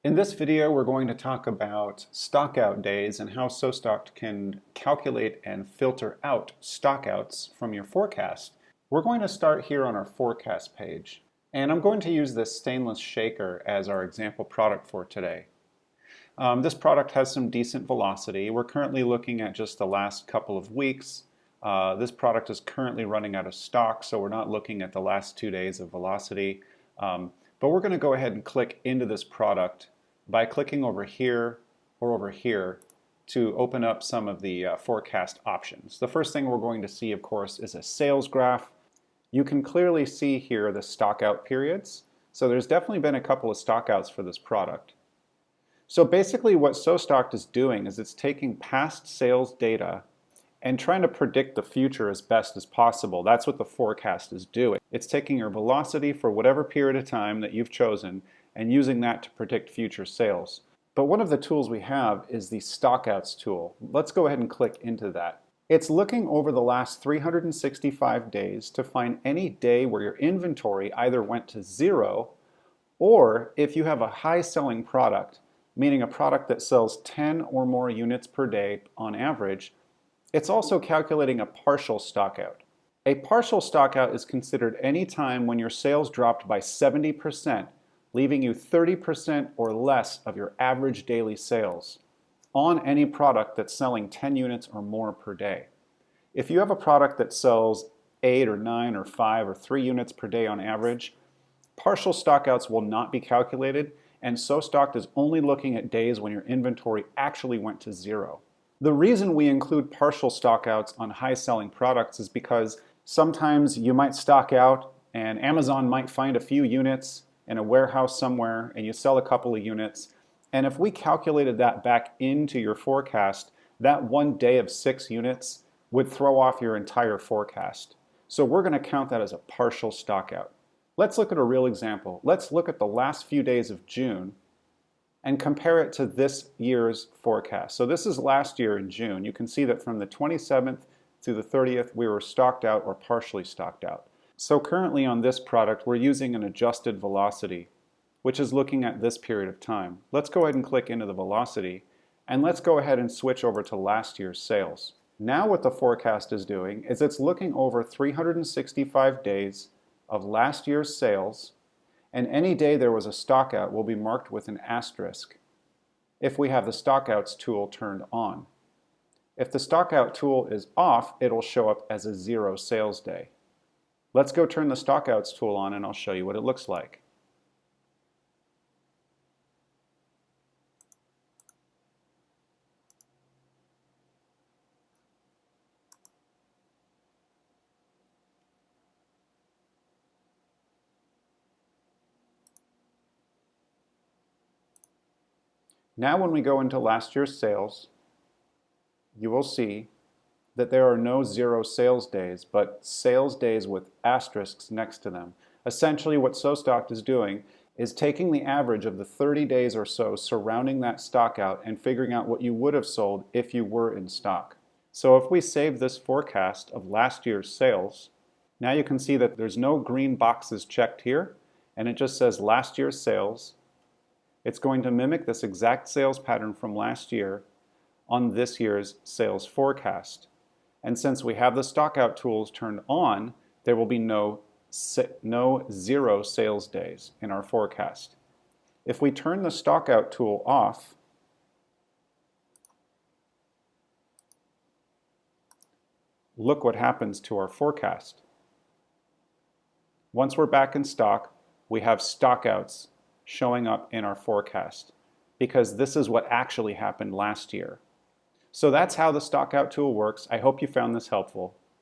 In this video, we're going to talk about stockout days and how SoStock can calculate and filter out stockouts from your forecast. We're going to start here on our forecast page, and I'm going to use this stainless shaker as our example product for today. This product has some decent velocity. We're currently looking at just the last couple of weeks. This product is currently running out of stock, so we're not looking at the last 2 days of velocity. But we're going to go ahead and click into this product by clicking over here or over here to open up some of the forecast options. The first thing we're going to see, of course, is a sales graph. You can clearly see here the stockout periods. So there's definitely been a couple of stockouts for this product. So basically what SoStock is doing is it's taking past sales data and trying to predict the future as best as possible. That's what the forecast is doing. It's taking your velocity for whatever period of time that you've chosen and using that to predict future sales. But one of the tools we have is the stockouts tool. Let's go ahead and click into that. It's looking over the last 365 days to find any day where your inventory either went to zero, or if you have a high selling product, meaning a product that sells 10 or more units per day on average, it's also calculating a partial stockout. A partial stockout is considered any time when your sales dropped by 70%, leaving you 30% or less of your average daily sales on any product that's selling 10 units or more per day. If you have a product that sells 8 or 9 or 5 or 3 units per day on average, partial stockouts will not be calculated, and SoStock is only looking at days when your inventory actually went to zero. The reason we include partial stockouts on high-selling products is because sometimes you might stock out and Amazon might find a few units in a warehouse somewhere and you sell a couple of units. And if we calculated that back into your forecast, that one day of 6 units would throw off your entire forecast. So we're going to count that as a partial stockout. Let's look at a real example. Let's look at the last few days of June and compare it to this year's forecast. So this is last year in June. You can see that from the 27th through the 30th, we were stocked out or partially stocked out. So currently on this product, we're using an adjusted velocity, which is looking at this period of time. Let's go ahead and click into the velocity, and let's go ahead and switch over to last year's sales. Now what the forecast is doing is it's looking over 365 days of last year's sales, and any day there was a stockout will be marked with an asterisk if we have the stockouts tool turned on. If the stockout tool is off, it'll show up as a 0 sales day. Let's go turn the stockouts tool on and I'll show you what it looks like. Now when we go into last year's sales, you will see that there are no 0 sales days, but sales days with asterisks next to them. Essentially what SoStock is doing is taking the average of the 30 days or so surrounding that stockout and figuring out what you would have sold if you were in stock. So if we save this forecast of last year's sales, now you can see that there's no green boxes checked here, and it just says last year's sales. It's going to mimic this exact sales pattern from last year on this year's sales forecast. And since we have the stockout tools turned on, there will be no 0 sales days in our forecast. If we turn the stockout tool off, look what happens to our forecast. Once we're back in stock, we have stockouts showing up in our forecast because this is what actually happened last year. So that's how the stockout tool works. I hope you found this helpful.